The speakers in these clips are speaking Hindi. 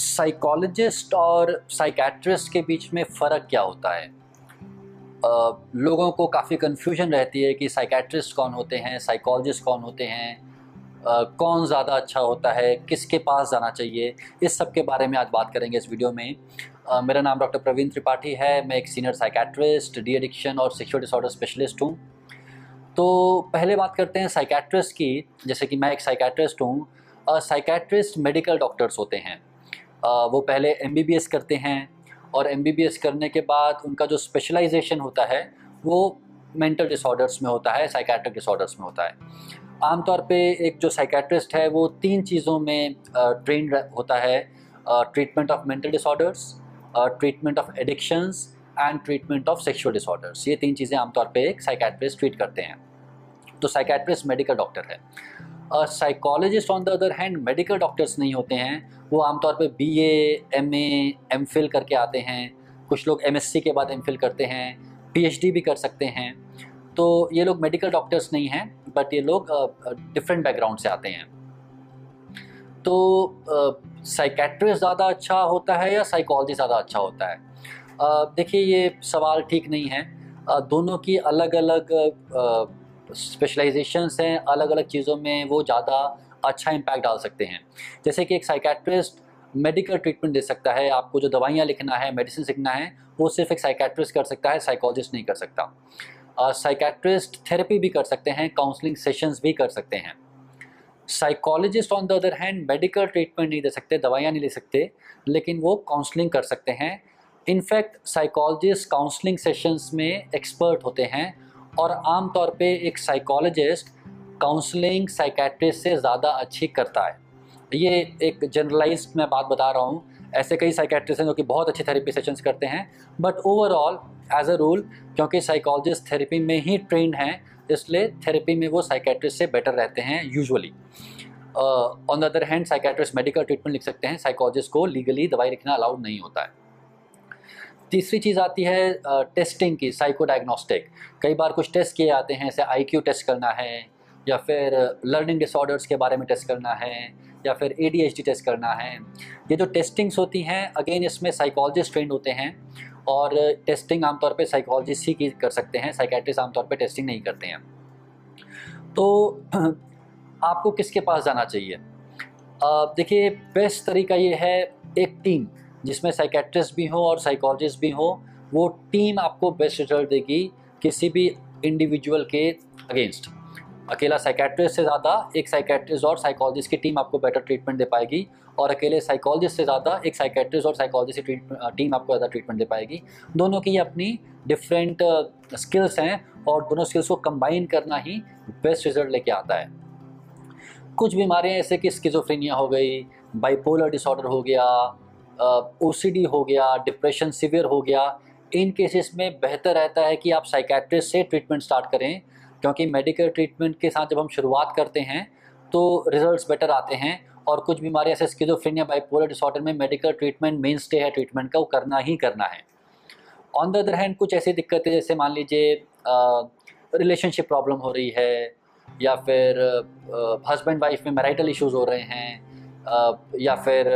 साइकोलॉजिस्ट और साइकेट्रिस्ट के बीच में फ़र्क क्या होता है? लोगों को काफ़ी कन्फ्यूजन रहती है कि साइकेट्रिस्ट कौन होते हैं, साइकोलॉजिस्ट कौन होते हैं, कौन ज़्यादा अच्छा होता है, किसके पास जाना चाहिए, इस सब के बारे में आज बात करेंगे इस वीडियो में। मेरा नाम डॉक्टर प्रवीण त्रिपाठी है। मैं एक सीनियर साइकेट्रिस्ट, डी एडिक्शन और सेक्सुअल डिसऑर्डर स्पेशलिस्ट हूँ। तो पहले बात करते हैं साइकेट्रिस्ट की। जैसे कि मैं एक साइकेट्रिस्ट हूँ। साइकेट्रिस्ट मेडिकल डॉक्टर्स होते हैं। वो पहले एमबीबीएस करते हैं और एमबीबीएस करने के बाद उनका जो स्पेशलाइजेशन होता है वो मेंटल डिसऑर्डर्स में होता है, साइकेट्रिक डिसऑर्डर्स में होता है। आमतौर पे एक जो साइकेट्रिस्ट है वो 3 चीज़ों में ट्रेंड होता है: treatment of mental disorders, treatment of addictions and treatment of sexual disorders. ये 3 चीज़ें आमतौर पे एक साइकेट्रिस्ट ट्रीट करते हैं। तो साइकेट्रिस्ट मेडिकल डॉक्टर है। Psychologist on the other hand medical doctors नहीं होते हैं। वो आमतौर पे बीए, एमए, एमफिल करके आते हैं। कुछ लोग एमएससी के बाद एमफिल करते हैं, पीएचडी भी कर सकते हैं। तो ये लोग मेडिकल डॉक्टर्स नहीं हैं, बट ये लोग डिफरेंट बैकग्राउंड से आते हैं। तो साइकेट्रिस्ट ज़्यादा अच्छा होता है या साइकोलॉजी ज़्यादा अच्छा होता है? देखिए, ये सवाल ठीक नहीं है। दोनों की अलग अलग स्पेशलाइजेशंस हैं, अलग अलग चीज़ों में वो ज़्यादा अच्छा इम्पैक्ट डाल सकते हैं। जैसे कि एक साइकेट्रिस्ट मेडिकल ट्रीटमेंट दे सकता है, आपको जो दवाइयाँ लिखना है, मेडिसिन लिखना है, वो सिर्फ एक साइकेट्रिस्ट कर सकता है, साइकोलॉजिस्ट नहीं कर सकता। साइकेट्रिस्ट थेरेपी भी कर सकते हैं, काउंसलिंग सेशंस भी कर सकते हैं। Psychologist on the other hand medical treatment नहीं दे सकते, दवाइयाँ नहीं ले सकते, लेकिन वो काउंसलिंग कर सकते हैं। इनफैक्ट साइकोलॉजिस्ट काउंसलिंग सेशंस में एक्सपर्ट होते हैं और आम तौर पे एक साइकोलॉजिस्ट काउंसलिंग साइकेट्रिस्ट से ज़्यादा अच्छी करता है। ये एक जनरलाइज्ड मैं बात बता रहा हूँ। ऐसे कई साइकेट्रिस्ट हैं जो कि बहुत अच्छी थेरेपी सेशंस करते हैं, but overall as a rule, क्योंकि साइकोलॉजिस्ट थेरेपी में ही ट्रेंड हैं, इसलिए थेरेपी में वो साइकेट्रिस्ट से बेटर रहते हैं usually. On the other hand psychiatrist medical treatment लिख सकते हैं, साइकोलॉजिस्ट को लीगली दवाई लिखना अलाउड नहीं होता है। तीसरी चीज़ आती है टेस्टिंग की, साइको डायग्नोस्टिक। कई बार कुछ टेस्ट किए जाते हैं, जैसे आईक्यू टेस्ट करना है, या फिर लर्निंग डिसऑर्डर्स के बारे में टेस्ट करना है, या फिर एडीएचडी टेस्ट करना है। ये जो टेस्टिंग्स होती हैं, अगेन इसमें साइकोलॉजिस्ट ट्रेंड होते हैं और टेस्टिंग आमतौर पे साइकोलॉजिस्ट ही कर सकते हैं, साइकेट्रिस्ट आमतौर पे टेस्टिंग नहीं करते हैं। तो आपको किसके पास जाना चाहिए? देखिए, बेस्ट तरीका ये है, एक टीम जिसमें साइकेट्रिस्ट भी हो और साइकोलॉजिस्ट भी हो, वो टीम आपको बेस्ट रिजल्ट देगी किसी भी इंडिविजुअल के अगेंस्ट। अकेला साइकेट्रिस्ट से ज़्यादा एक साइकेट्रिस्ट और साइकोलॉजिस्ट की टीम आपको बेटर ट्रीटमेंट दे पाएगी, और अकेले साइकोलॉजिस्ट से ज़्यादा एक साइकेट्रिस्ट और साइकोलॉजिस्ट की टीम आपको ज़्यादा ट्रीटमेंट दे पाएगी। दोनों की अपनी डिफरेंट स्किल्स हैं और दोनों स्किल्स को कंबाइन करना ही बेस्ट रिजल्ट लेके आता है। कुछ बीमारियाँ जैसे कि स्किज़ोफ्रेनिया हो गई, बाइपोलर डिसऑर्डर हो गया, ओसीडी हो गया, डिप्रेशन सीवियर हो गया, इन केसेस में बेहतर रहता है कि आप साइकेट्रिस्ट से ट्रीटमेंट स्टार्ट करें, क्योंकि मेडिकल ट्रीटमेंट के साथ जब हम शुरुआत करते हैं तो रिजल्ट्स बेटर आते हैं। और कुछ बीमारियाँ जैसे स्किज़ोफ्रेनिया, बाइपोलर डिसऑर्डर में मेडिकल ट्रीटमेंट मेन स्टे है ट्रीटमेंट का, वो करना ही करना है। ऑन द अदर हैंड कुछ ऐसी दिक्कतें, जैसे मान लीजिए रिलेशनशिप प्रॉब्लम हो रही है, या फिर हस्बैंड वाइफ में मैरिटल इश्यूज़ हो रहे हैं, या फिर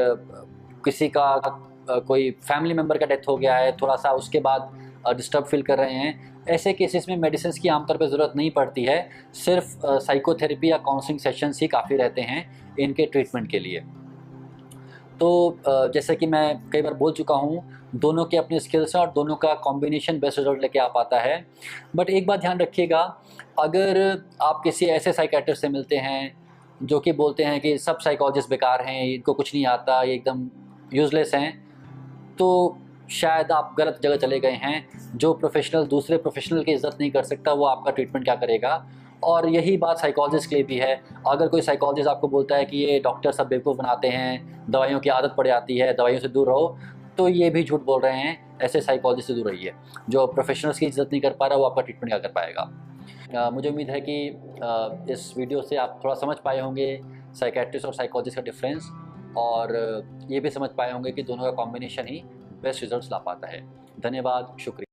किसी का कोई फैमिली मेम्बर का डेथ हो गया है, थोड़ा सा उसके बाद डिस्टर्ब फील कर रहे हैं, ऐसे केसेस में मेडिसिन की आमतौर पर ज़रूरत नहीं पड़ती है। सिर्फ साइकोथेरेपी या काउंसलिंग सेशंस ही काफ़ी रहते हैं इनके ट्रीटमेंट के लिए। तो जैसे कि मैं कई बार बोल चुका हूँ, दोनों के अपने स्किल्स हैं और दोनों का कॉम्बिनेशन बेस्ट रिजल्ट लेके आ पाता है। बट एक बात ध्यान रखिएगा, अगर आप किसी ऐसे साइकेट्रिस्ट से मिलते हैं जो कि बोलते हैं कि सब साइकोलॉजिस्ट बेकार हैं, इनको कुछ नहीं आता, ये एकदम यूज़लेस हैं, तो शायद आप गलत जगह चले गए हैं। जो प्रोफेशनल दूसरे प्रोफेशनल की इज़्ज़त नहीं कर सकता, वो आपका ट्रीटमेंट क्या करेगा? और यही बात साइकोलॉजिस्ट के लिए भी है। अगर कोई साइकोलॉजिस्ट आपको बोलता है कि ये डॉक्टर सब बेवकूफ़ बनाते हैं, दवाइयों की आदत पड़ जाती है, दवाइयों से दूर रहो, तो ये भी झूठ बोल रहे हैं। ऐसे साइकोलॉजिस्ट से दूर रहिए। जो प्रोफेशनल्स की इज़्ज़त नहीं कर पा रहा, वो आपका ट्रीटमेंट क्या कर पाएगा? मुझे उम्मीद है कि इस वीडियो से आप थोड़ा समझ पाए होंगे साइकेट्रिस्ट और साइकोलॉजिस्ट का डिफरेंस, और ये भी समझ पाए होंगे कि दोनों का कॉम्बिनेशन ही बेस्ट रिजल्ट्स ला पाता है। धन्यवाद, शुक्रिया।